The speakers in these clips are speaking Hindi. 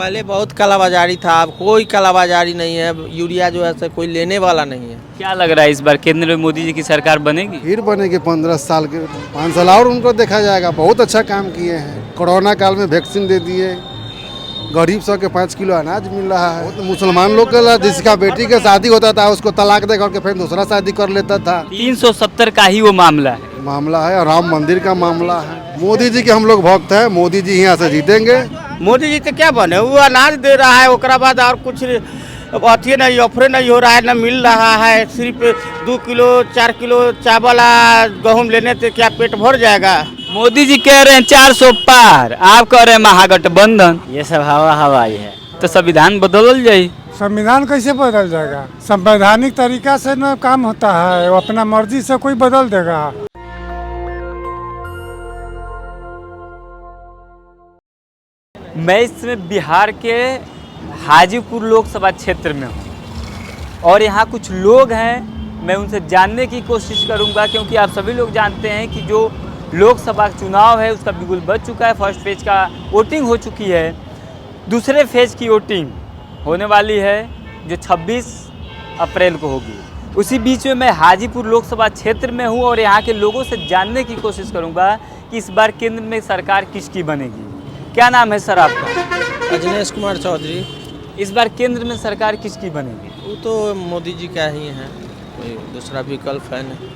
पहले बहुत कालाबाजारी था, अब कोई कालाबाजारी नहीं है। यूरिया जो है कोई लेने वाला नहीं है। क्या लग रहा है इस बार केंद्र में मोदी जी की सरकार बनेगी? फिर बनेगी 15 साल के 5 साल और उनको देखा जाएगा। बहुत अच्छा काम किए हैं। कोरोना काल में वैक्सीन दे दिए, गरीब सब के 5 किलो अनाज मिल रहा है। तो मुसलमान लोग के जिसका बेटी का शादी होता था उसको तलाक दे करके फिर दूसरा शादी कर लेता था। 370 का ही वो मामला है और राम मंदिर का मामला है। मोदी जी के हम लोग भक्त हैं, मोदी जी यहाँ से जीतेंगे। मोदी जी तो क्या बने, वो अनाज दे रहा है, ओकरा बाद और कुछ अथी नहीं, ऑफर नहीं हो रहा है, न मिल रहा है। सिर्फ 2 किलो 4 किलो चावल गेहूँ लेने से क्या पेट भर जाएगा? मोदी जी कह रहे हैं 400 पार, आप कह रहे हैं महागठबंधन। ये सब हवाई है। तो संविधान बदल जाये। संविधान कैसे बदल जाएगा? संवैधानिक तरीका से न काम होता है, वो अपना मर्जी से कोई बदल देगा। मैं इस समय बिहार के हाजीपुर लोकसभा क्षेत्र में हूँ और यहाँ कुछ लोग हैं, मैं उनसे जानने की कोशिश करूँगा, क्योंकि आप सभी लोग जानते हैं कि जो लोकसभा चुनाव है उसका बिल्कुल बच चुका है। फर्स्ट फेज का वोटिंग हो चुकी है, दूसरे फेज की वोटिंग होने वाली है जो 26 अप्रैल को होगी। उसी बीच में मैं हाजीपुर लोकसभा क्षेत्र में हूँ और यहाँ के लोगों से जानने की कोशिश करूँगा कि इस बार केंद्र में सरकार किसकी बनेगी। क्या नाम है सर आपका? अजनेश कुमार चौधरी। इस बार केंद्र में सरकार किसकी बनेगी? वो तो मोदी जी का ही है, कोई दूसरा विकल्प है नहीं।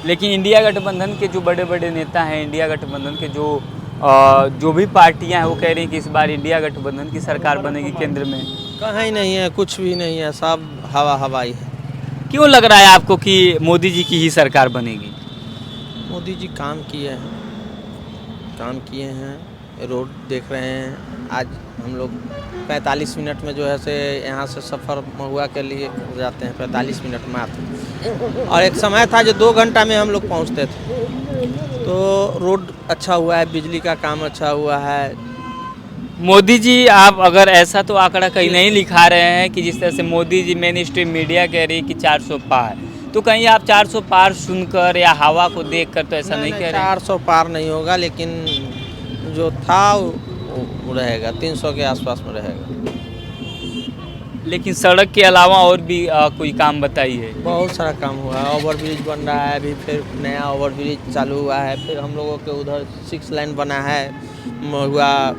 लेकिन इंडिया गठबंधन के जो बड़े बड़े नेता हैं, इंडिया गठबंधन के जो भी पार्टियां हैं, वो कह रही हैं कि इस बार इंडिया गठबंधन की सरकार बनेगी केंद्र में। कहीं नहीं है, कुछ भी नहीं है, सब हवाई है। क्यों लग रहा है आपको कि मोदी जी की ही सरकार बनेगी? मोदी जी काम किए हैं, रोड देख रहे हैं। आज हम लोग 45 मिनट में जो है से यहाँ से सफ़र महुआ के लिए जाते हैं, 45 मिनट मात्र। और एक समय था जो 2 घंटा में हम लोग पहुँचते थे। तो रोड अच्छा हुआ है, बिजली का काम अच्छा हुआ है। मोदी जी, आप अगर ऐसा तो आंकड़ा कहीं नहीं लिखा रहे हैं कि जिस तरह से Modi ji main stream media कह रही है कि 400 पार, तो कहीं आप 400 पार सुनकर या हवा को देखकर तो ऐसा नहीं कह रहे? 400 पार नहीं होगा, लेकिन जो था वो रहेगा, 300 के आसपास में रहेगा। लेकिन सड़क के अलावा और भी कोई काम बताइए। बहुत सारा काम हुआ है, ओवरब्रिज बन रहा है, अभी फिर नया ओवरब्रिज चालू हुआ है। फिर हम लोगों के उधर 6 लाइन बना है महुआ।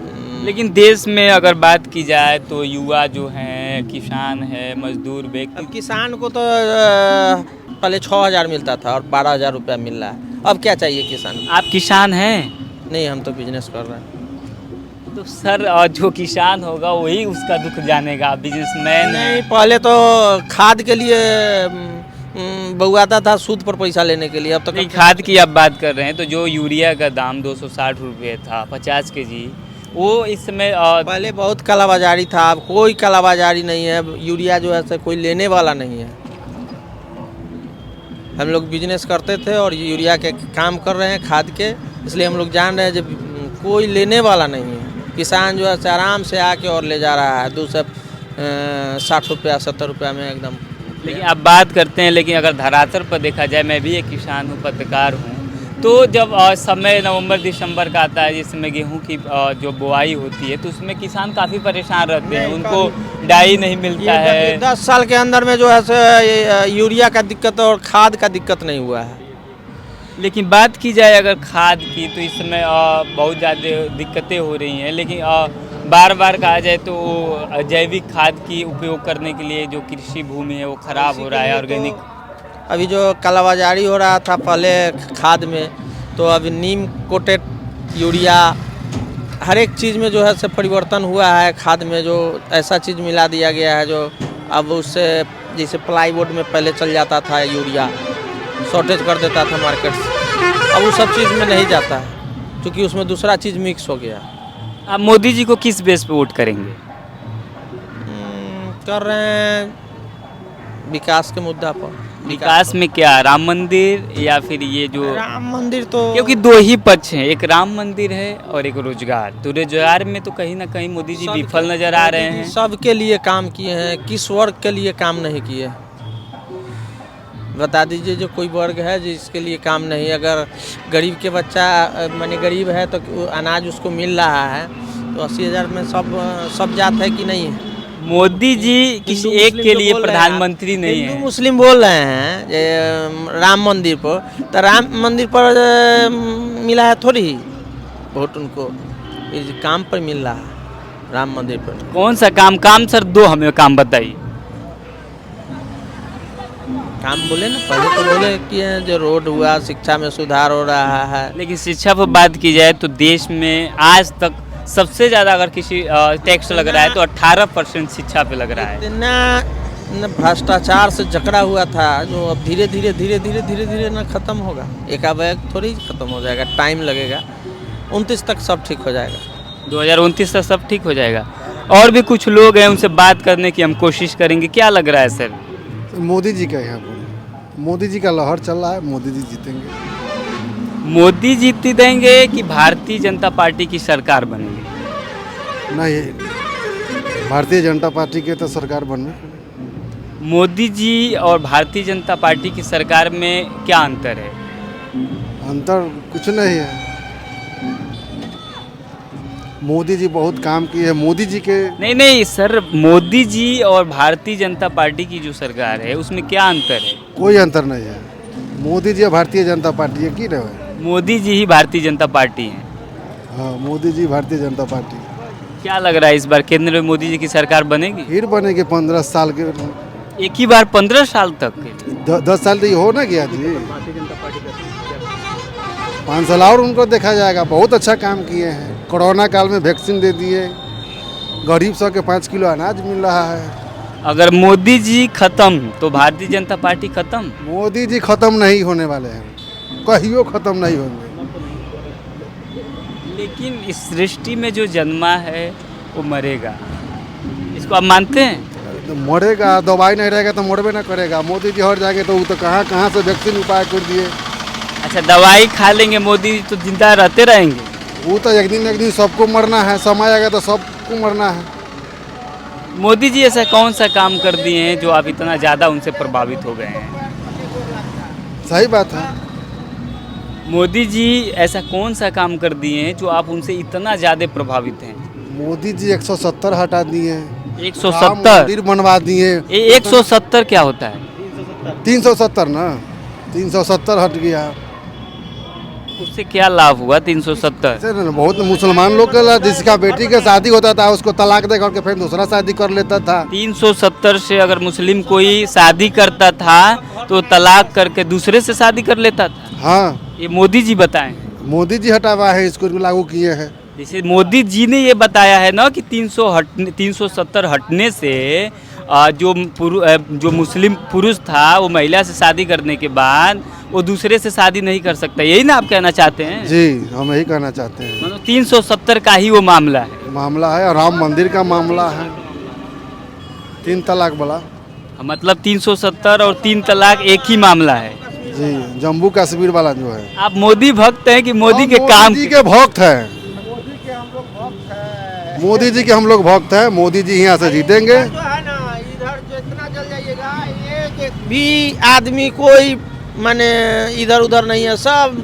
लेकिन देश में अगर बात की जाए तो युवा जो हैं, किसान है, मजदूर व्यक्ति। अब किसान को तो पहले 6,000 मिलता था और 12,000 रुपया मिल रहा है। अब क्या चाहिए किसान? आप किसान हैं? नहीं, हम तो बिजनेस कर रहे हैं। तो सर जो किसान होगा वही उसका दुख जानेगा, बिजनेसमैन नहीं, पहले तो खाद के लिए बउआता था सूद पर पैसा लेने के लिए। अब तो नहीं, खाद की आप बात कर रहे हैं तो जो यूरिया का दाम 260 रुपये था 50 kg, वो इस समय पहले बहुत कालाबाजारी था, अब कोई कालाबाजारी नहीं है। यूरिया जो है कोई लेने वाला नहीं है। हम लोग बिजनेस करते थे और यूरिया के काम कर रहे हैं, खाद के, इसलिए हम लोग जान रहे हैं जब कोई लेने वाला नहीं है। किसान जो है आराम से आके और ले जा रहा है 260 रुपया 70 रुपया में एकदम। लेकिन आप बात करते हैं, लेकिन अगर धरातल पर देखा जाए, मैं भी एक किसान हूँ, पत्रकार हूँ, तो जब समय नवंबर दिसंबर का आता है, जिसमें गेहूं की जो बुआई होती है, तो उसमें किसान काफ़ी परेशान रहते हैं, उनको डाई नहीं मिलता है। 10 साल के अंदर में जो है यूरिया का दिक्कत और खाद का दिक्कत नहीं हुआ है। लेकिन बात की जाए अगर खाद की, तो इस समय बहुत ज़्यादा दिक्कतें हो रही हैं। लेकिन बार बार कहा जाए तो जैविक खाद की उपयोग करने के लिए जो कृषि भूमि है वो ख़राब हो रहा है। ऑर्गेनिक अभी जो कालाबाजारी हो रहा था पहले खाद में, तो अभी नीम कोटेड यूरिया हर एक चीज़ में जो है से परिवर्तन हुआ है। खाद में जो ऐसा चीज़ मिला दिया गया है जो अब उससे, जैसे प्लाईवुड में पहले चल जाता था यूरिया, शॉर्टेज कर देता था मार्केट से, अब वो सब चीज़ में नहीं जाता है क्योंकि उसमें दूसरा चीज़ मिक्स हो गया। आप मोदी जी को किस बेस पे वोट करेंगे? कर रहे हैं विकास के मुद्दा पर। विकास में क्या, राम मंदिर या फिर ये जो राम मंदिर? तो क्योंकि 2 ही पक्ष हैं, एक राम मंदिर है और एक रोजगार। तो रोजगार में तो कहीं ना कहीं मोदी जी विफल नजर आ रहे हैं। सबके लिए काम किए हैं, किस वर्ग के लिए काम नहीं किए? बता दीजिए जो कोई वर्ग है जिसके लिए काम नहीं। अगर गरीब के बच्चा माने गरीब है तो अनाज उसको मिल रहा है, तो 80,000 में सब जात है कि नहीं है? मोदी जी किसी हिंदू एक मुस्लिम के तो लिए बोल रहे हैं प्रधानमंत्री आप। नहीं हिंदू है। मुस्लिम बोल रहे हैं जे राम मंदिर पर, तो राम मंदिर पर मिला है थोड़ी वोट उनको, इस काम पर मिल रहा है राम मंदिर पर। कौन सा काम सर, दो हमें काम बताइए। काम बोले ना, पहले तो बोले कि जो रोड हुआ, शिक्षा में सुधार हो रहा है। लेकिन शिक्षा पर बात की जाए तो देश में आज तक सबसे ज़्यादा अगर किसी टैक्स लग रहा है तो 18% शिक्षा पे लग रहा है। इतना भ्रष्टाचार से जकड़ा हुआ था, जो अब धीरे धीरे ना खत्म होगा। एकाएक थोड़ी खत्म हो जाएगा, टाइम लगेगा। 29 तक सब ठीक हो जाएगा। 2029 तक सब ठीक हो जाएगा। और भी कुछ लोग हैं, उनसे बात करने की हम कोशिश करेंगे। क्या लग रहा है सर? मोदी जी का यहाँ पर मोदी जी का लहर चल रहा है, मोदी जी जीतेंगे। मोदी जीत देंगे कि भारतीय जनता पार्टी की सरकार बनेगी? नहीं, भारतीय जनता पार्टी के तो सरकार बनने। मोदी जी और भारतीय जनता पार्टी की सरकार में क्या अंतर है? अंतर कुछ नहीं है। मोदी जी बहुत काम किए हैं। मोदी जी के नहीं सर, मोदी जी और भारतीय जनता पार्टी की जो सरकार है उसमें क्या अंतर है? कोई अंतर नहीं है। मोदी जी भारतीय जनता पार्टी है की रहे। मोदी जी ही भारतीय जनता पार्टी हैं। हाँ, मोदी जी भारतीय जनता पार्टी। क्या लग रहा है इस बार केंद्र में मोदी जी की सरकार बनेगी? फिर बनेगी 15 साल के। एक ही बार 15 साल तक? 10 साल तो ये हो ना गया जी। 5 साल और उनको देखा जाएगा। बहुत अच्छा काम किए हैं। कोरोना काल में वैक्सीन दे दिए, गरीब सब के 5 किलो अनाज मिल रहा है। अगर मोदी जी खत्म तो भारतीय जनता पार्टी खत्म? मोदी जी खत्म नहीं होने वाले हैं, कहियो खत्म नहीं होंगे। लेकिन इस सृष्टि में जो जन्मा है वो मरेगा, इसको आप मानते हैं? तो मरेगा, दवाई नहीं रहेगा तो मरबे ना करेगा। मोदी जी हट जाएंगे तो वो तो कहाँ से वैक्सीन उपाय कर दिए। अच्छा, दवाई खा लेंगे मोदी जी तो जिंदा रहते रहेंगे? वो तो एक दिन सबको मरना है, समय आएगा तो सबको मरना है। मोदी जी ऐसा कौन सा काम कर दिए हैं जो आप इतना ज़्यादा उनसे प्रभावित हो गए हैं? सही बात है। मोदी जी ऐसा कौन सा काम कर दिए हैं जो आप उनसे इतना ज़्यादा प्रभावित हैं? मोदी जी 170 हटा दिए, 170 मंदिर बनवा दिए। 170 क्या होता है? 370 ना, 370 हट गया। उससे क्या लाभ हुआ 370? ऐसे ना बहुत मुसलमान लोग का जिसका बेटी का शादी होता था उसको तलाक दे करके फिर दूसरा शादी कर लेता था। 370 से अगर मुस्लिम कोई शादी करता था तो तलाक करके दूसरे से शादी कर लेता था। हाँ, ये मोदी जी बताएं। मोदी जी हटावा है, इसको लागू किए हैं। जैसे मोदी जी ने ये बताया है ना कि 370 हटने से जो मुस्लिम पुरुष था वो महिला से शादी करने के बाद वो दूसरे से शादी नहीं कर सकता। यही ना आप कहना चाहते हैं? जी, हम यही कहना चाहते हैं। मतलब 370 का ही वो मामला है और राम मंदिर का मामला है, 3 तलाक वाला। मतलब 370 और 3 तलाक एक ही मामला है जी, जम्मू कश्मीर वाला जो है। आप मोदी भक्त हैं कि मोदी के काम? मोदी जी के भक्त हैं। मोदी जी के हम लोग भक्त हैं। मोदी जी यहाँ से जीतेंगे। तो है ना, इधर जितना चल जाइएगा एक भी आदमी कोई माने इधर उधर नहीं है, सब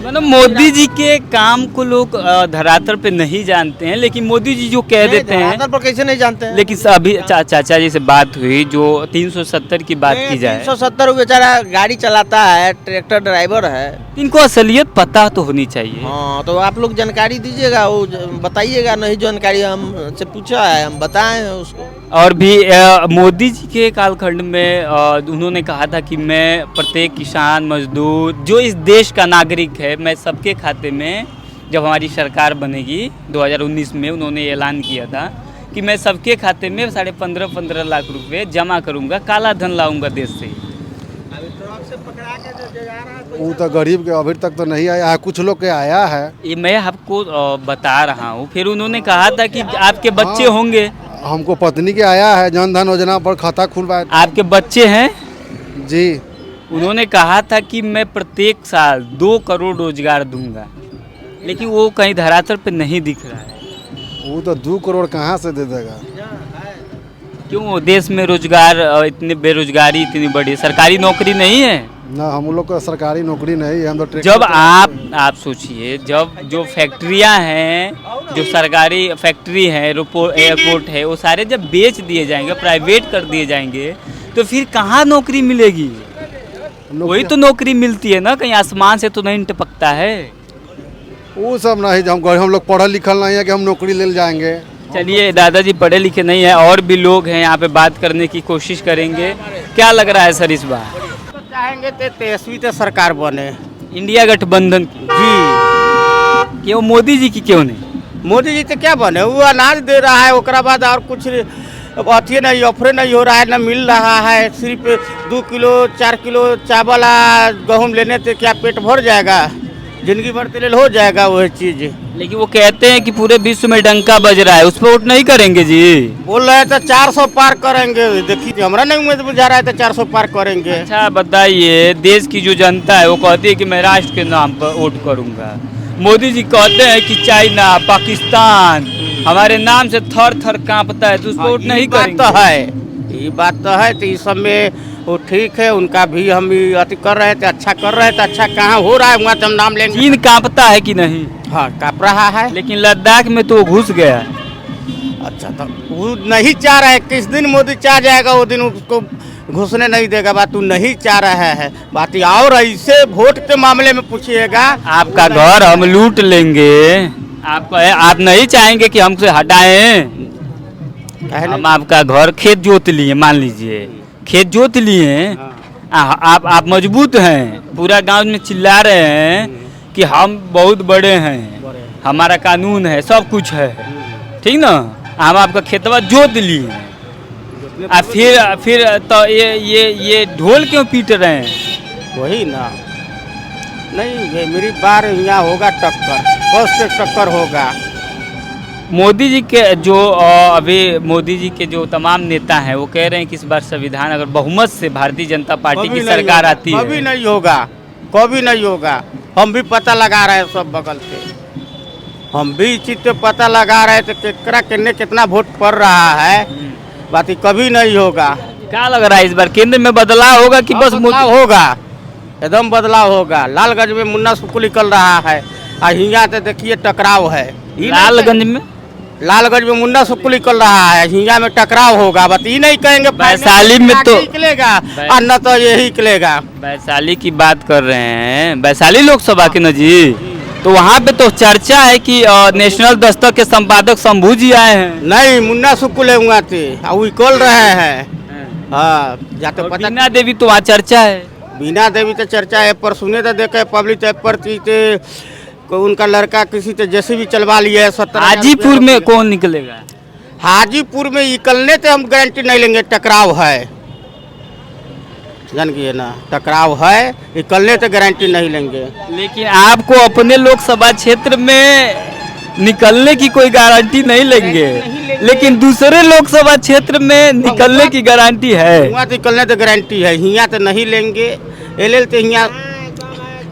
मतलब मोदी जी के काम को लोग धरातल पे नहीं जानते हैं, लेकिन मोदी जी जो कह देते हैं धरातल पर कैसे नहीं जानते हैं। लेकिन अभी चाचा जी से बात हुई, जो 370 की बात की जाए, 370 बेचारा गाड़ी चलाता है, ट्रैक्टर ड्राइवर है। इनको असलियत पता तो होनी चाहिए। हाँ, तो आप लोग जानकारी दीजिएगा, वो बताइएगा। नहीं जानकारी हमसे पूछा है, हम बताएं उसको। और भी मोदी जी के कालखंड में उन्होंने कहा था कि मैं प्रत्येक किसान मजदूर जो इस देश का नागरिक है, मैं सबके खाते में, जब हमारी सरकार बनेगी 2019 में उन्होंने ऐलान किया था कि मैं सबके खाते में 15.5 लाख रुपए जमा करूंगा, काला धन लाऊंगा देश से। वो तो गरीब के अभी तक तो नहीं आया है, कुछ लोग के आया है। ये मैं आपको बता रहा हूँ। फिर उन्होंने कहा था कि आपके बच्चे होंगे। हमको पत्नी के आया है, जन धन योजना पर खाता खुलवाया। आपके बच्चे हैं? जी। उन्होंने कहा था कि मैं प्रत्येक साल 2 करोड़ रोजगार दूंगा, लेकिन वो कहीं धरातल पे नहीं दिख रहा है। वो तो 2 करोड़ कहाँ से दे देगा? क्यों देश में रोजगार, इतनी बेरोजगारी इतनी बड़ी, सरकारी नौकरी नहीं है ना? हम लोग को सरकारी नौकरी नहीं है, हम तो जब आप सोचिए, जब जो फैक्ट्रियां हैं जो सरकारी फैक्ट्री है, एयरपोर्ट है, वो सारे जब बेच दिए जाएंगे, प्राइवेट कर दिए जाएंगे, तो फिर कहाँ नौकरी मिलेगी? वही तो नौकरी मिलती है ना, कहीं आसमान से तो नहीं टपकता है। वो सब नहीं, हम लोग पढ़ल लिखल नहीं है कि हम नौकरी ले जाएंगे। चलिए, दादाजी पढ़े लिखे नहीं है, और भी लोग हैं यहाँ पे, बात करने की कोशिश करेंगे। क्या लग रहा है सर इस बार? तो चाहेंगे तो तेजस्वी तो सरकार बने। इंडिया गठबंधन की? जी। क्यों मोदी जी की क्यों नहीं? मोदी जी तो क्या बने, वो अनाज दे रहा है, ओकरा बाद और कुछ अथी नहीं, ऑफर नहीं हो रहा है, न मिल रहा है। सिर्फ 2 किलो 4 किलो चावल गेहूँ लेने से क्या पेट भर जाएगा? जिंदगी भर के लिए हो जाएगा वही चीज़। लेकिन वो कहते हैं कि पूरे विश्व में डंका बज रहा है, उस पर वोट नहीं करेंगे जी? बोल रहे हैं तो 400 पार करेंगे। देखिए, हमारा नहीं उम्मीद बुझा रहा है तो 400 पार करेंगे। अच्छा बताइए, देश की जो जनता है वो कहती है कि मैं राष्ट्र के नाम पर वोट करूंगा। मोदी जी कहते हैं कि चाइना, पाकिस्तान हमारे नाम से थर थर कांपता है, तो उस पर वोट नहीं करेंगे? तो है, ये बात तो है। तो इस सब में वो ठीक है, उनका भी हम अति कर रहे थे, अच्छा कर रहे थे। अच्छा कहाँ हो रहा है, वहाँ तो हम नाम लेंगे। चीन कांपता है कि नहीं? हाँ, काँप रहा है। लेकिन लद्दाख में तो वो घुस गया। अच्छा, तो वो नहीं चाह रहा है। किस दिन मोदी चाह जाएगा वो दिन उसको घुसने नहीं देगा। बात तू नहीं चाह रहा है, बात और ऐसे वोट के मामले में पूछिएगा। आपका घर हम लूट लेंगे, आप नहीं चाहेंगे कि हमसे हटाएं? हम आपका घर खेत जोत लिए, मान लीजिए खेत जोत लिए, आप मजबूत हैं, पूरा गांव में चिल्ला रहे हैं कि हम बहुत बड़े हैं, हमारा कानून है, सब कुछ है, ठीक ना? हम आपका खेतवा जोत लिए, फिर तो ये ढोल क्यों पीट रहे हैं? वही ना, नहीं मेरी बार यहाँ होगा टक्कर, बस से टक्कर होगा। मोदी जी के जो अभी मोदी जी के जो तमाम नेता हैं वो कह रहे हैं कि इस बार संविधान अगर बहुमत से भारतीय जनता पार्टी की सरकार आती है, कभी नहीं होगा, कभी नहीं होगा। हम भी पता लगा रहे हैं सब बगल से, हम भी इस चीज पे पता लगा रहे थे केकरा कितना वोट पड़ रहा है। बात कभी नहीं होगा। क्या लग रहा है इस बार केंद्र में बदलाव होगा कि बस बदलाव होगा? एकदम बदलाव होगा। लालगंज में मुन्ना सुक्कू निकल रहा है, और यहाँ तो देखिए टकराव है। लालगंज में मुन्ना सुक्कू निकल रहा है, हिंगा में टकराव होगा। बस ये नहीं कहेंगे वैशाली में तो निकलेगा और न तो यही निकलेगा। वैशाली की बात कर रहे हैं, वैशाली लोकसभा के न जी, तो वहाँ पे तो चर्चा है कि नेशनल दस्तक के संपादक शंभू जी आए हैं। नहीं, मुन्ना सुक्कू ले हुआ थे, वो निकल रहे हैं। हाँ, जाते पता। बीना देवी तो वहाँ चर्चा है। बीना देवी तो चर्चा है, पर सुने तो देखे पब्लिक पर उनका लड़का किसी तो जैसे भी चलवा लिया है। हाजीपुर में कौन निकलेगा? हाजीपुर में निकलने से हम गारंटी नहीं लेंगे, टकराव है, जान गए ना, टकराव है, निकलने से गारंटी नहीं लेंगे। लेकिन आपको अपने लोकसभा क्षेत्र में निकलने की कोई गारंटी नहीं लेंगे, लेकिन दूसरे लोकसभा क्षेत्र में निकलने की गारंटी है। वहाँ निकलने तो गारंटी है, यहाँ तो नहीं लेंगे। एल तो यहाँ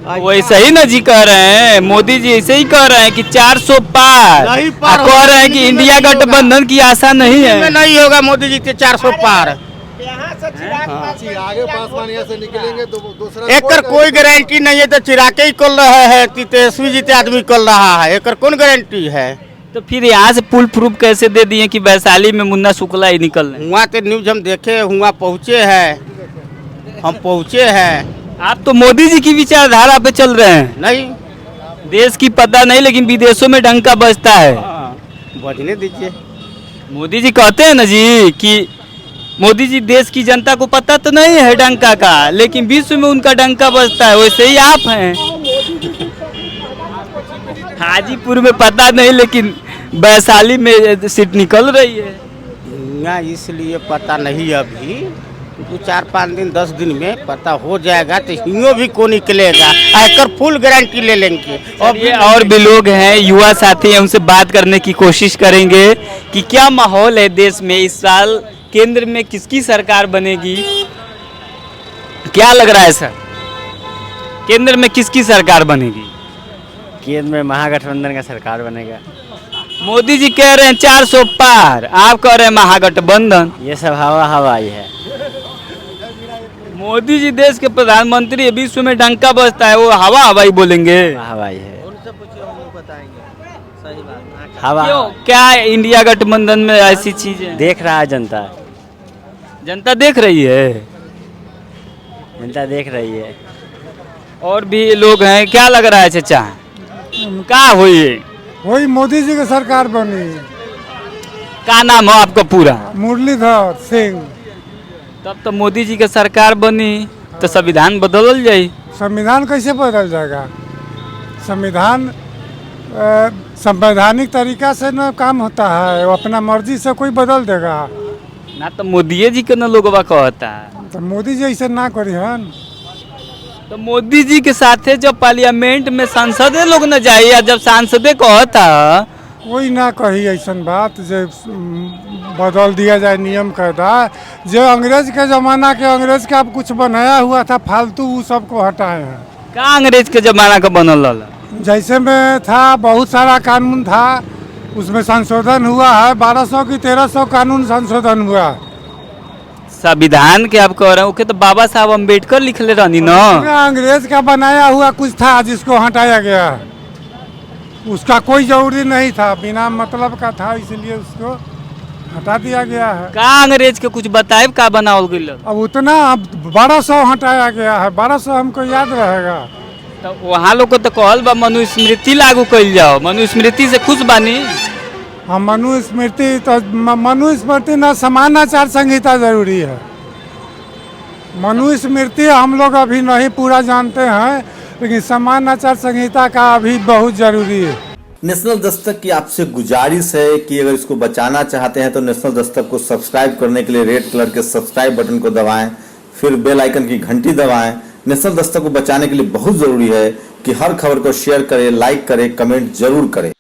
वैसे ही ना जी कह रहे हैं, मोदी जी ऐसे ही कह रहे हैं कि 400 पार, कह रहे हैं कि इंडिया गठबंधन की आशा नहीं है। नहीं होगा मोदी जी के 400 पार। आगे पासवान यहाँ से निकलेंगे तो दूसरा एकर कोई गारंटी नहीं है। तो चिराके ही कर रहे हैं, तेजस्वी जी आदमी कर रहा है, एकर कौन गारंटी है? तो फिर यहाँ से पुल प्रूफ कैसे दे दिए कि वैशाली में मुन्ना शुक्ला ही निकल रहे? वहाँ तो न्यूज हम देखे, वहाँ पहुँचे हैं, हम पहुँचे हैं। आप तो मोदी जी की विचारधारा पे चल रहे हैं। नहीं, देश की पता नहीं, लेकिन विदेशों में डंका बजता है। बजने दीजिए। मोदी जी कहते हैं ना जी कि मोदी जी देश की जनता को पता तो नहीं है डंका का, लेकिन विश्व में उनका डंका बजता है। वैसे ही आप हैं। हाजीपुर में पता नहीं, लेकिन वैशाली में सीट निकल रही है। यहाँ इसलिए पता नहीं, अभी 2-4-5 दिन 10 दिन में पता हो जाएगा। तो हिंगो भी को निकलेगा, आकर फुल गारंटी ले लेंगे। और भी लोग हैं, युवा साथी हैं, उनसे बात करने की कोशिश करेंगे कि क्या माहौल है देश में इस साल, केंद्र में किसकी सरकार बनेगी। क्या लग रहा है सर, केंद्र में किसकी सरकार बनेगी? केंद्र में महागठबंधन का सरकार बनेगा। मोदी जी कह रहे हैं 400 पार, आप कह रहे हैं महागठबंधन। ये सब हवाई है। मोदी जी देश के प्रधानमंत्री है, विश्व में डंका बजता है, वो हवाई बोलेंगे। हवाई है। उनसे पूछिए, वो बताएंगे। सही बात। हवा क्यों, क्या इंडिया गठबंधन में ऐसी चीज है? देख रहा है जनता। जनता देख रही है। जनता देख रही है। और भी लोग हैं, क्या लग रहा है चाचा, क्या हुई? वही मोदी जी की सरकार बनी, क्या नाम हो आपका पूरा? मुरलीधर सिंह। तब तो मोदी जी की सरकार बनी तो संविधान बदल जाई। संविधान कैसे बदल जाएगा? संविधान संवैधानिक तरीका से न काम होता है, वो अपना मर्जी से कोई बदल देगा। ना तो मोदी जी के न लोगवा कहता है। तो मोदी जी ऐसे ना करी हन। तो मोदी जी के साथे जब पार्लियामेंट में सांसदे लोग न जाइए, जब सांसदे कहता कोई ना कही ऐसन बात जो बदल दिया जाए नियम कायदा। जो अंग्रेज के ज़माना के अंग्रेज का कुछ बनाया हुआ था फालतू, वो सबको हटाए हैं। का अंग्रेज के जमाना का बनल रहल? जैसे में था बहुत सारा कानून था, उसमें संशोधन हुआ है। 1200 की 1300 कानून संशोधन हुआ। संविधान के आप कह रहे हैं, ओके तो बाबा साहब अम्बेडकर लिखले रहनी ना। अंग्रेज का बनाया हुआ कुछ था जिसको हटाया गया, उसका कोई जरूरी नहीं था, बिना मतलब का था, इसलिए उसको हटा दिया गया है। का अंग्रेज के कुछ बताए का बनावल गइल? अब उतना, अब 1200 हटाया गया है। 1200 हमको याद रहेगा। तो वहाँ लोग को तो कहल बा मनुस्मृति लागू कइल जाओ, मनुस्मृति से खुश बानी? हम मनुस्मृति तो मनुस्मृति न, समान आचार संहिता जरूरी है। मनुस्मृति हम लोग अभी नहीं पूरा जानते हैं, लेकिन समान आचार संहिता का अभी बहुत जरूरी है। नेशनल दस्तक की आपसे गुजारिश है कि अगर इसको बचाना चाहते हैं तो नेशनल दस्तक को सब्सक्राइब करने के लिए रेड कलर के सब्सक्राइब बटन को दबाएं, फिर बेल आइकन की घंटी दबाएं। नेशनल दस्तक को बचाने के लिए बहुत जरूरी है कि हर खबर को शेयर करें, लाइक करें, कमेंट जरूर करें।